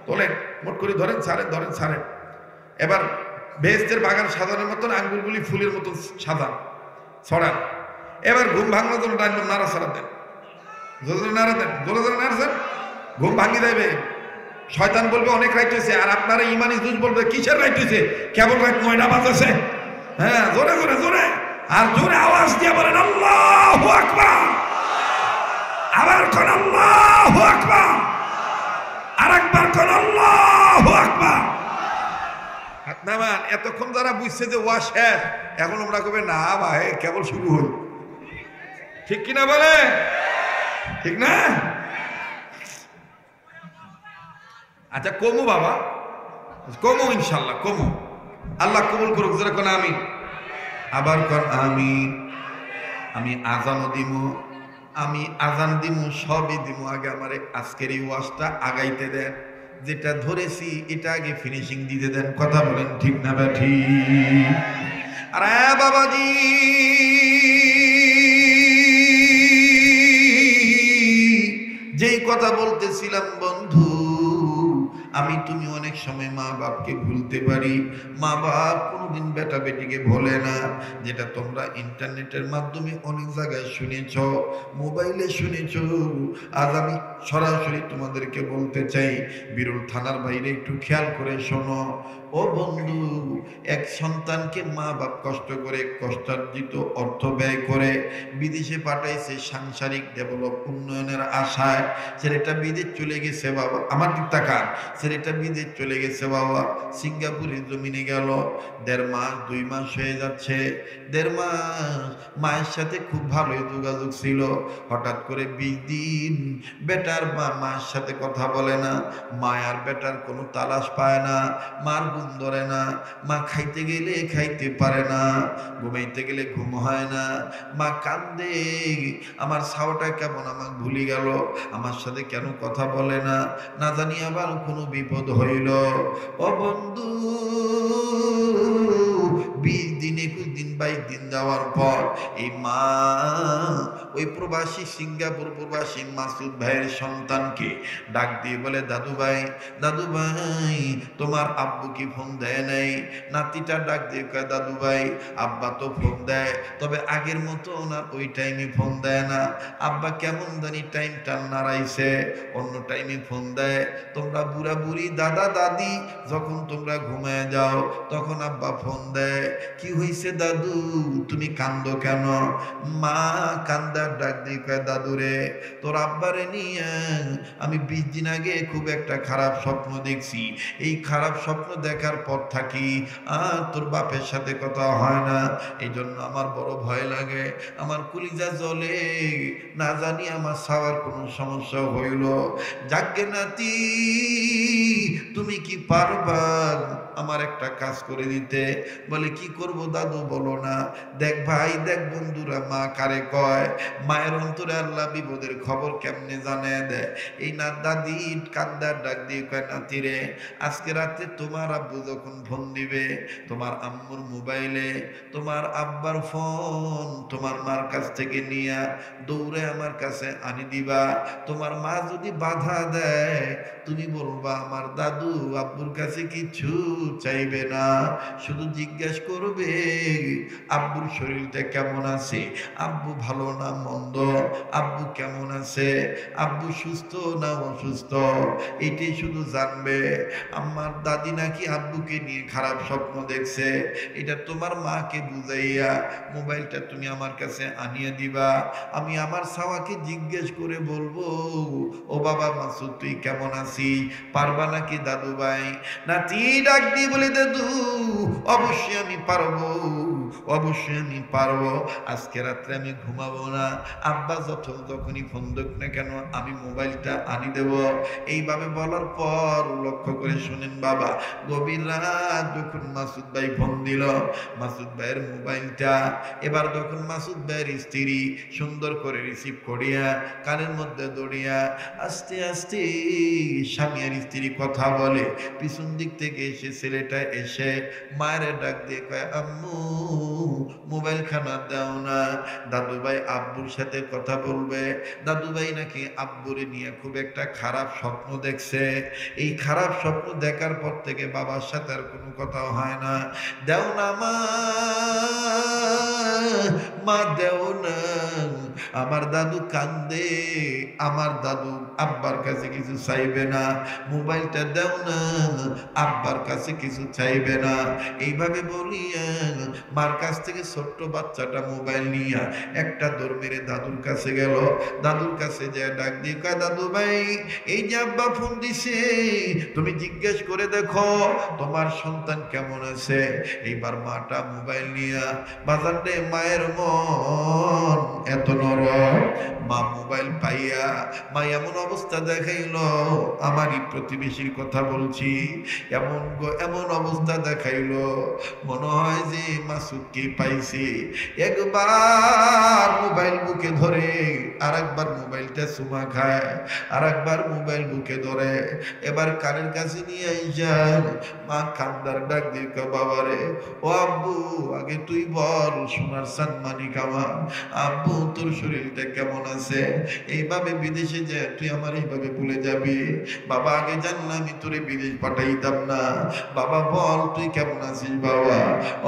তোলেন, মোট করে ধরেন, ছাড়েন, ধরেন, ছাড়েন। এবার বেহেশতের বাগান সাজানোর মতন আঙ্গুলগুলি ফুলের মতন সাজান, ছড়ান। এবার ঘুম ভাঙানোর জন্য ডাইন নাড়া ছাড়া দেন, জোরে জোরে নাড়া দেন, জোরে জোরে নাড়ছেন, ঘুম ভাঙি যাবে। শয়তান বলবে অনেক রাইট হয়েছে, আর আপনারা ইমানি জুজ বলবে কিসের রাইট হয়েছে, কেবল রাইট 9টা বাজছে। হ্যাঁ জোরে জোরে জোরে, আর জোরে আওয়াজ দিয়ে বলেন আল্লাহু আকবার। আবার কোন আল্লাহু আকবার, আরেকবার কোন আল্লাহু আকবার। হাত নামান। এতক্ষণ যারা বুঝছে যে ওয়াজ শেষ, এখন আমরা কবে না ভাই কেবল শুরু হল, ঠিক কিনা বলে? ঠিক না? আচ্ছা কমু বাবা, কমু ইনশাল্লাহ, কমু। আল্লাহ কবুল করুক, যারা কোন আমিন। আবার কোন আমিন। আমি আজানও দিমু, আমি আজান দিমু, সবই দিমু। আগে আমারে আজকের এই ওয়াজটা আগাইতে দেন, যেটা ধরেছি এটা আগে ফিনিশিং দিতে দেন। কথা বলেন ঠিক না ব্যাঠি? আরে বাবাজি, যেই কথা বলতেছিলাম বন্ধু, আমি তুমি অনেক সময় মা বাপকে ভুলতে পারি। মা বাপ কোনোদিন বেটা বেটিকে ভোলে না, যেটা তোমরা ইন্টারনেটের মাধ্যমে অনেক জায়গায় শুনেছ, মোবাইলে শুনেছ। আজ আমি সরাসরি তোমাদেরকে বলতে চাই, বিরল থানার বাইরে একটু খেয়াল করে শোনো। ও বন্ধু, এক সন্তানকে মা বাপ কষ্ট করে কষ্টার্জিত অর্থ ব্যয় করে বিদেশে পাঠাইছে সাংসারিক ডেভেলপ উন্নয়নের আশায়। ছেলেটা বিদেশ চলে গেছে বাবা, আমার দিক তাকান, ছেলেটা বিদেশ চলে গেছে বাবা, সিঙ্গাপুরের জমিনে গেল। 1.5 মাস 2 মাস হয়ে যাচ্ছে। 1.5 মাস মায়ের সাথে খুব ভালোই যোগাযোগ ছিল। হঠাৎ করে 20 দিন বেটার মায়ের সাথে কথা বলে না। মায়ার বেটার কোনো তালাশ পায় না, মার ঘুম ধরে না। মা খাইতে গেলে খাইতে পারে না, ঘুমাইতে গেলে ঘুম হয় না। মা কান্দে, আমার ছাওয়াটা কেমন আমাকে ভুলে গেল, আমার সাথে কেন কথা বলে না, না জানি আবার কোনো বিপদ হইল। ও বন্ধু, 20 দিন 21 দিন 22 দিন যাওয়ার পর এই মা ওই প্রবাসী সিঙ্গাপুর প্রবাসী মাসুদ ভাইয়ের সন্তানকে ডাক দিয়ে বলে, দাদু ভাই, দাদু ভাই, তোমার আব্বু কি ফোন দেয় নাই? নাতিটা ডাক দিয়ে কয়, দাদু ভাই, আব্বা তো ফোন দেয়, তবে আগের মতো ওনার ওই টাইমে ফোন দেয় না। আব্বা কেমন জানি টাইমটা নাড়াইছে, অন্য টাইমে ফোন দেয়। তোমরা বুড়া বুড়ি দাদা দাদি যখন তোমরা ঘুমায় যাও তখন আব্বা ফোন দেয়। কি হইছে দাদু, তুমি কান্দো কেন? মা কান্দার ডাক দিয়ে কয়, দাদু রে, তোর আব্বারে নিয়ে আমি 20 দিন আগে খুব একটা খারাপ স্বপ্ন দেখছি। এই খারাপ স্বপ্ন দেখার পর থাকি আর তোর বাপের সাথে কথা হয় না। এই জন্য আমার বড় ভয় লাগে, আমার কলিজা জ্বলে, না জানি আমার খাওয়ার কোনো সমস্যা হইল। যাকে নাতি, তুমি কি পারবা আমার একটা কাজ করে দিতে? বলে, কি করব দাদু বলো না। দেখ ভাই, দেখ বন্ধুরা, মা কারে কয়, মায়ের অন্তরে আল্লাহ বিপদের খবর কেমনে জানে দেয়। এই না দাদি কান্দার ডাক দিয়ে কয়, নাতি রে, আজকে রাতে তোমার আব্বু যখন ফোন দিবে, তোমার আম্মুর মোবাইলে তোমার আব্বার ফোন তোমার মার কাছ থেকে নিয়ে দৌড়ে আমার কাছে আনি দিবা। তোমার মা যদি বাধা দেয়, তুমি বলবা আমার দাদু আব্বুর কাছে কিছু চাইবে না, শুধু জিজ্ঞেস করবে আব্বুর শরীরটা কেমন আছে, আব্বু ভালো না মন্দ, আব্বু কেমন আছে, আব্বু সুস্থ না অসুস্থ, এটাই শুধু জানবে। আমার দাদি নাকি আব্বুকে নিয়ে খারাপ স্বপ্ন দেখছে, এটা তোমার মাকে বুঝাইয়া মোবাইলটা তুমি আমার কাছে আনিয়ে দিবা। আমি আমার সাওয়াকে জিজ্ঞেস করে বলবো, ও বাবা মাসুদ তুই কেমন আছিস, পারবা নাকি দাদু ভাই? নাতি ডাক দিয়ে বলে, দাদু অবশ্যই আমি পারবো, অবশ্যই আমি পারবো। আজকে রাত্রে আমি ঘুমাবো না, আব্বা যখনই ফোন দেখ না কেন আমি মোবাইলটা আনি দেব। এইভাবে বলার পর লক্ষ্য করে শুনেন বাবা, গভীর রাত যখন মাসুদ ভাই ফোন দিল, মাসুদ ভাইয়ের মোবাইলটা এবার যখন মাসুদ ভাইয়ের স্ত্রী সুন্দর করে রিসিভ করিয়া কানের মধ্যে দৌড়িয়া আস্তে আস্তে স্বামী আর স্ত্রী কথা বলে, পিছন দিক থেকে এসে ছেলেটা এসে মায়ের ডাক দিয়ে কয়, আম্মু মোবাইল খানা দাও না, দাদু ভাই আব্বুর সাথে কথা বলবে। দাদু ভাই নাকি আব্বুরে নিয়ে খুব একটা খারাপ স্বপ্ন দেখছে। এই খারাপ স্বপ্ন দেখার পর থেকে বাবার সাথে আর কোনো কথা হয় না। দেও না মা, মা দেও না, আমার দাদু কান্দে, আমার দাদু আব্বার কাছে কিছু চাইবে না, মোবাইলটা দেও না, আব্বার কাছে কিছু চাইবে না। এইভাবে বলিয়া মার কাছ থেকে ছোট্ট বাচ্চাটা মোবাইল নিয়ে একটা দৌড় মেরে দাদুর কাছে গেল। দাদুর কাছে যে ডাক দিয়ে কয়, দাদু ভাই এই যে আব্বা ফোন দিছে, তুমি জিজ্ঞেস করে দেখো তোমার সন্তান কেমন আছে। এইবার মাটা মোবাইল নিয়ে বাজার দে, মায়ের মন এত নরম, মা মোবাইল পাইয়া মা এমন অবস্থা দেখাইল, আমারই প্রতিবেশীর কথা বলছি, এমন অবস্থা দেখাইল মনে হয় যে মাসুদকে পাইছে। একবার মোবাইল বুকে ধরে আর একবার মোবাইলটা চুমা খায়, আর একবার মোবাইল বুকে ধরে, এবার কানের কাছে নিয়ে আইসা মা কান্দার ডাক দিয়ে বাবারে, ও আব্বু আগে তুই বল, সোনার সানমানিক আমার আব্বু তোর শরীরটা কেমন আছে? এইভাবে বিদেশে যে তুই আমার এইভাবে ভুলে যাবি? বাবা আগে জানলে আমি তোরে বিদেশ পাঠাইতাম না। বাবা বল তুই কেমন আছিস বাবা?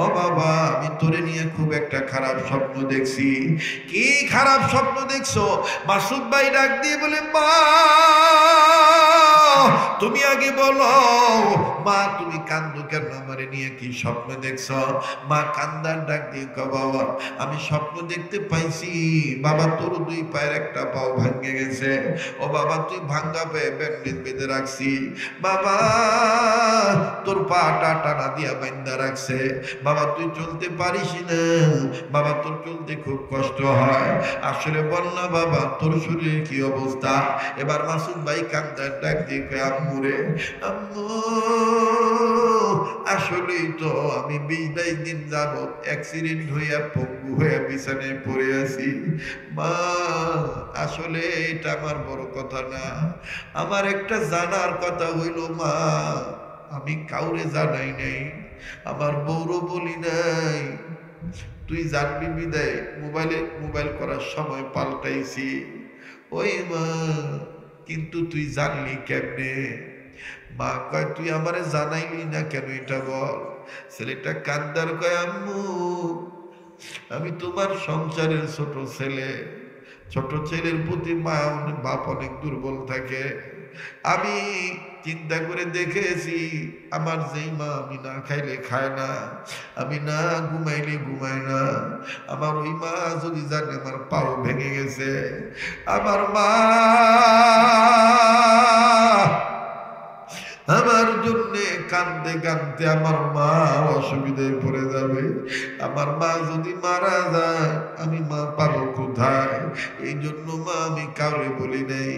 ও বাবা আমি তোরে নিয়ে খুব একটা খারাপ স্বপ্ন দেখছি। কি খারাপ স্বপ্ন দেখছো? মাসুদ ভাই ডাক দিয়ে বলে, মা তুমি আগে বলো মা, তুমি কান্দো কেন? আমারে নিয়ে কি স্বপ্ন দেখছ? মা কান্দার ডাক দিয়ে কয়, বাবা আমি স্বপ্ন দেখতে পাইছি বাবা তোর দুই পায়ের একটা পাও ভাঙে গেছে। ও বাবা তুই ভাঙ্গা পায়ে ব্যান্ডেজ বেঁধে রাখছি বাবা, তোর পাটা টানা দিয়া বান্ধা রাখছে বাবা, তুই চলতে পারিস না বাবা, তোর চলতে খুব কষ্ট হয়। আসলে বল না বাবা তোর শরীরের কি অবস্থা? এবার মাসুদ ভাই কান্দার ডাক দিয়ে কয়, আম্মু রে, আম্মু আসলেই তো আমি 20-22 দিন যাবত অ্যাক্সিডেন্ট হইয়া পঙ্গু হইয়া বিছানায় পড়ে আছি মা। আসলে এটা আমার বড় কথা না, আমার একটা জানার কথা হইল মা, আমি কাউরে জানাই নাই, আমার বউরও বলি নাই, তুই জানবি বিদায় মোবাইল করার সময় পাল্টাইছি ওই মা, কিন্তু তুই জানলি কেমনে? মা কয়, তুই আমারে জানাইলি না কেন এটা বল। ছেলেটা কান্দার কয়, আম্মু আমি তোমার সংসারের ছোট ছেলে, ছোট ছেলের প্রতি মা বাপ অনেক দুর্বল থাকে। আমি চিন্তা করে দেখেছি আমার যেই মা আমি না খাইলে খায় না, আমি না ঘুমাইলে ঘুমায় না, আমার ওই মা যদি জানে আমার পাও ভেঙে গেছে, আমার মা আমার জন্যে কান্দতে কান্দতে আমার মা অসুবিধায় পড়ে যাবে, আমার মা যদি মারা যায় আমি মা পাবো কোথায়? এই জন্য মা আমি কাউরে বলি নাই।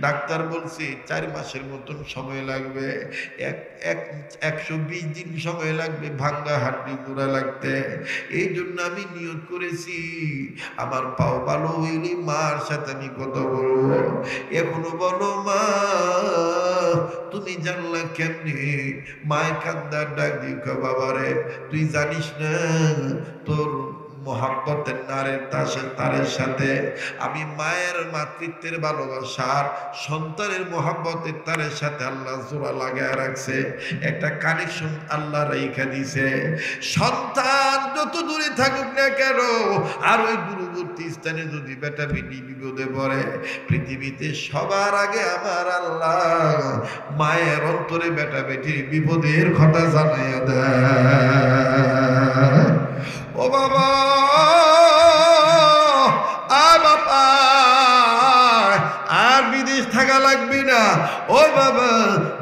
ডাক্তার বলছে 4 মাসের মতন সময় লাগবে, 120 দিন সময় লাগবে ভাঙ্গা হাড্ডি জোড়া লাগতে। এই জন্য আমি নিয়ত করেছি আমার পাও ভালো হইলে মার সাথে আমি কথা বলবো। এখনো বলো মা তুমি জানলা কেমনি? মায়ের কান্দার ডাক দিয়ে কয়, বাবারে তুই জানিস না তোর মোহাব্বতের তারের সাথে আমি মায়ের মাতৃত্বের ভালোবাসার সন্তানের মোহাব্বতের তারের সাথে আল্লাহ জোড়া লাগায় রাখছে, একটা কানেকশন আল্লাহ রেখে দিছে। সন্তান যত দূরে থাকুক না কেন, আর ওই দূরবর্তী স্থানে যদি বেটা বেটি বিপদে পড়ে, পৃথিবীতে সবার আগে আমার আল্লাহ মায়ের অন্তরে বেটা বেটির বিপদের কথা জানাইয়া দেয়। ও বাবা, বাবা আর বিদেশ থাকা লাগবে না, ও বাবা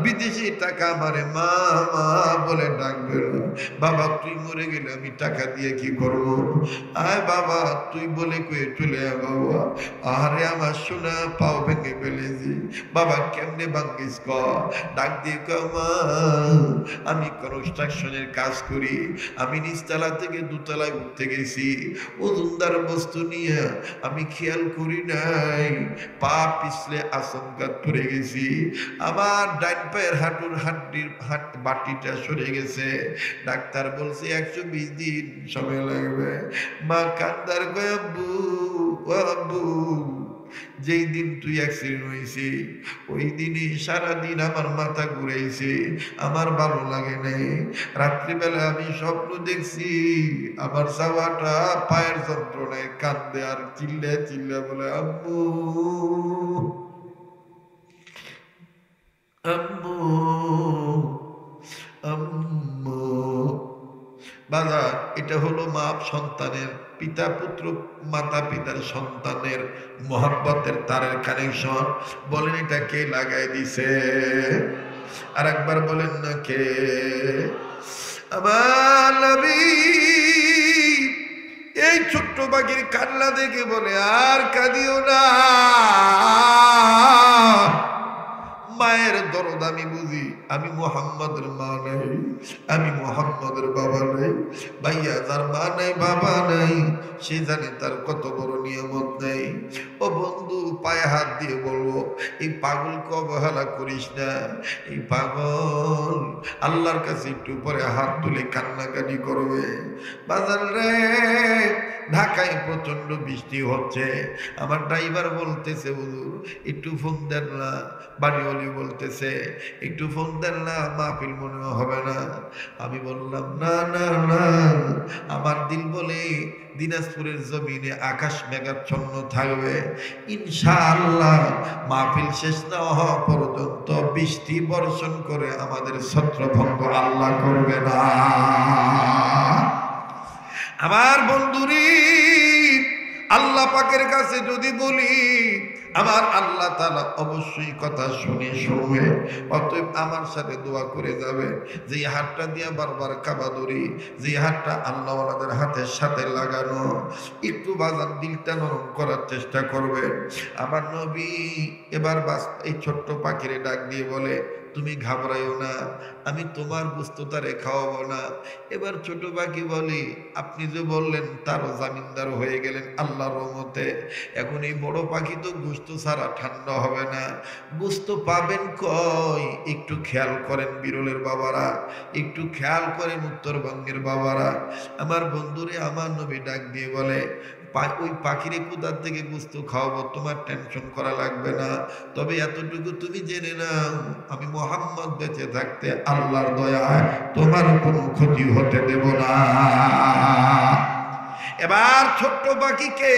বিদেশি টাকা আমারে মা মা বলে ডাকবে না। বাবা তুই মরে গেলে আমি টাকা দিয়ে কি করবো? আয় বাবা তুই বলে কয়ে চলে আয় বাবা। আরে আমার সোনা পাও ভেঙে ফেলেছি বাবা, কেমনে ভাঙ্গিস ক? ডাক দিয়ে কয়, মা আমি কনস্ট্রাকশনের কাজ করি, আমি নিচতলা থেকে দোতলায় উঠতে গেছি, ওজনদার বস্তু নিয়ে আমি খেয়াল করি নাই, পা পিছলে আচমকা পড়ে গেছি, আমার ডাইন পায়ের হাঁটুর বাটিটা সরে গেছে। ডাক্তার বলছে 120 দিন সময় লাগবে। মা কান্দার কয়, আব্বু আব্বু যেই দিন তুই অ্যাক্সিডেন্ট হয়েছি ওই দিনই সারাদিন আমার মাথা ঘুরেছে, আমার ভালো লাগে নাই। রাত্রিবেলা আমি স্বপ্ন দেখছি আমার চাওয়াটা পায়ের যন্ত্রণায় কান্দে আর চিল্লে চিল্লে বলে, আম্মু আম্মু আম্মু। বাবা এটা হলো মা সন্তানের, পিতা পুত্র মাতা পিতার সন্তানের মোহাব্বতের তারের কানেকশন। বলেন এটা কে লাগাই দিছে? আর একবার বলেন না কে? আমার নবী এই ছোট্ট পাখির কান্না দেখে বলে, আর কাঁদিও না, মায়ের দরদ আমি বুঝি, আমি মুহাম্মাদের মা নাই, আমি মুহাম্মাদের বাবা নাই। ভাইয়া যার মা নাই বাবা নাই সে জানে তার কত বড় নিয়ামত নাই। ও বন্ধু পায়ে হাত দিয়ে বলবো, এই পাগলকে অবহেলা করিস না। এই পাগল আল্লাহর কাছে একটু পরে হাত তুলে কান্নাকাটি করবে। বাজার রে ঢাকায় প্রচন্ড বৃষ্টি হচ্ছে, আমার ড্রাইভার বলতেছে হুজুর একটু ফোন দেন না, বাড়িওয়ালি বলতেছে একটু ফোন দেন না, মাহফিল মনে হবে না। আমি বললাম না না না, আমার দিল বলে দিনাজপুরের জমিনে আকাশ মেঘাচ্ছন্ন থাকবে ইনশাআল্লাহ। মাহফিল শেষ না হওয়া পর্যন্ত বৃষ্টি বর্ষণ করে আমাদের ছত্রভঙ্গ আল্লাহ করবে না। আমার বন্ধুরি, আল্লাহ পাকের কাছে যদি বলি, আমার আল্লাহ তাআলা অবশ্যই কথা শুনবে। অতএব আমার সাথে দোয়া করে যাবে, যে হাতটা দিয়ে বারবার কাবা ধরি, যে হাতটা আল্লাহওয়ালাদের হাতের সাথে লাগানো, একটু বাজান দিলটা নরম করার চেষ্টা করবেন। আমার নবী এবার এই ছোট্ট পাখিরে ডাক দিয়ে বলে, তুমি ঘাবড়াইও না, আমি তোমার গোশত তারে খাওয়াবো না। এবার ছোট পাখি বলি, আপনি যে বললেন তারও জামিনদার হয়ে গেলেন আল্লাহর রহমতে। এখন এই বড় পাখি তো গোশত ছাড়া ঠান্ডা হবে না, গোশত পাবেন কই? একটু খেয়াল করেন বিরলের বাবারা, একটু খেয়াল করেন উত্তরবঙ্গের বাবারা। আমার বন্ধুরে আমার নবী ডাক দিয়ে বলে, ওই পাখিরে কোথার থেকে গোশত খাওয়াবো, তোমার টেনশন করা লাগবে না। তবে এতটুকু তুমি জেনে নাও, আমি মুহাম্মদ বেঁচে থাকতে আল্লাহর দয়ায় তোমার কোনো ক্ষতি হতে দেব না। এবার ছোট্ট পাখিকে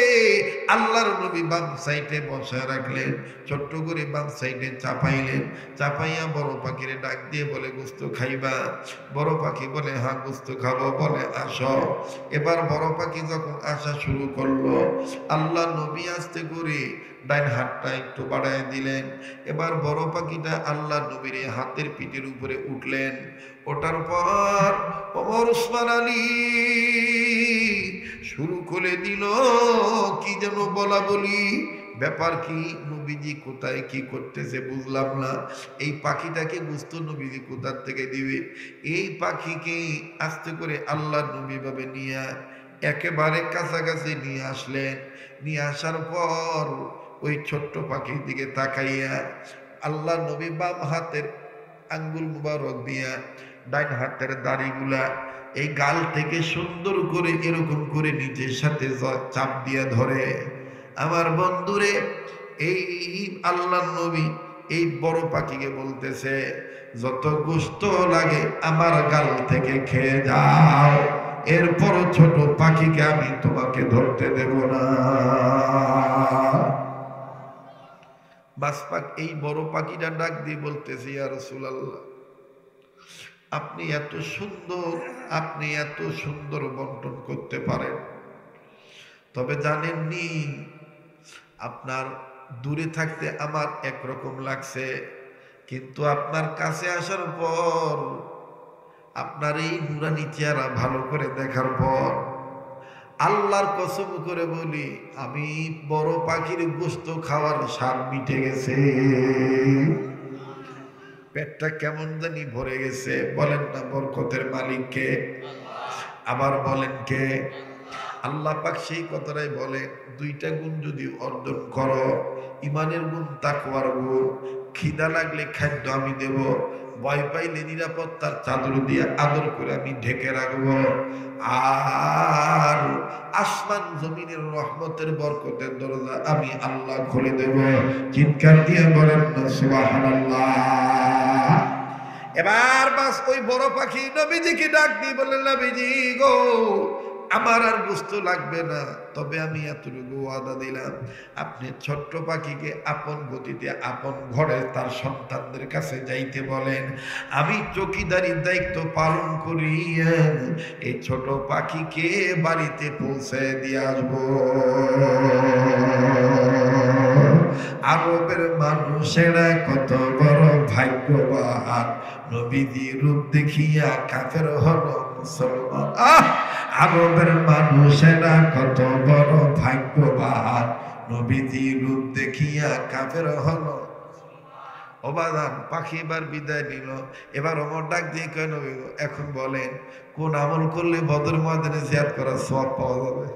আল্লাহর নবী বাম সাইডে বসায় রাখলেন, ছোট্ট করে বাম সাইডে চাপাইলেন। চাপাইয়া বড় পাখিরে ডাক দিয়ে বলে, গোশত খাইবা? বড় পাখি বলে, হ্যাঁ গোশত খাবো। বলে, আসো। এবার বড় পাখি যখন আসা শুরু করলো, আল্লাহ নবী আস্তে করে ডাইন হাতটা একটু বাড়ায় দিলেন। এবার বড় পাখিটা আল্লাহ নবীর হাতের পিঠের উপরে উঠলেন। ওঠার পর ওমর ওসমান আলী শুরু করে দিল কি যেন বলা বলি। ব্যাপার কি? নবীজি কোথায় কি করতেছে বুঝলাম না। এই পাখিটাকে গোশত নবীজি কোথার থেকে দিবে? এই পাখিকে আস্তে করে আল্লাহ নবী ভাবে নিয়ে একেবারে কাছাকাছি নিয়ে আসলেন। নিয়ে আসার পর ওই ছোট্ট পাখির দিকে তাকাইয়া আল্লাহ নবী বাম হাতের আঙ্গুল মুবারক দিয়া ডাইন হাতের দাড়িগুলা এই গাল থেকে সুন্দর করে এরকম করে নিজের সাথে চাপ দিয়া ধরে। আমার বন্ধুরে, এই আল্লাহ নবী এই বড় পাখিকে বলতেছে, যত গোশত লাগে আমার গাল থেকে খেয়ে যাও, এরপর ছোট পাখিকে আমি তোমাকে ধরতে দেব না। এই বড় পাখিটা ডাক দিয়ে বলতেছে, ইয়া রাসূলুল্লাহ, আপনি এত সুন্দর বন্টন করতে পারেন, তবে জানেননি আপনার দূরে থাকতে আমার একরকম লাগছে, কিন্তু আপনার কাছে আসার পর আপনার এই নুরানি চেহারা ভালো করে দেখার পর আল্লাহর কসম করে বলি, আমি বড় পাখির গোশত খাওয়ার স্বাদ মিটে গেছে, পেটটা কেমন জানি ভরে গেছে। বলেন না বরকতের মালিক কে? আবার বলেন কে? আল্লাহ পাক সেই কথাটাই বলে, দুইটা গুণ যদি অর্জন করো, ইমানের গুণ, তাকওয়ার গুণ। খিদা লাগলে খাদ্য আমি দেব, ভয় পাইলে নিরাপত্তার চাদর দিয়ে আদর করে আমি ঢেকে রাখবো, আর আসমান জমিনের রহমতের বরকতের দরজা আমি আল্লাহ খুলে দেব। চিৎকার দিয়ে বলেন না সুবহানাল্লাহ। এবার বাস ওই বড় পাখি নবীজিকে ডাক দিয়ে বললেন, নবীজি গো, আমার আর গোশত লাগবে না, তবে আমি এতটুকু ওয়াদা দিলাম, আপনি ছোট্ট পাখিকে আপন গতিতে আপন ঘরে তার সন্তানদের কাছে যাইতে বলেন, আমি চৌকিদারির দায়িত্ব পালন করি, এই ছোট পাখিকে বাড়িতে পৌঁছে দিয়ে আসবো। আরবের মানুষেরা কত বড় ভাগ্যবান, নবীজি রূপ দেখিয়া কাফের হলো মুসলমান। আরবের মানুষেরা কত বড় ভাগ্যবান, নবীজি রূপ দেখিয়া কাফের হলো। অবাদান পাখি এবার বিদায় নিল। এবার ওমর ডাক দিয়ে কয়, নবী এখন বলেন কোন আমল করলে বদর ময়দানে জিয়ারত করার সওয়াব পাওয়া যাবে?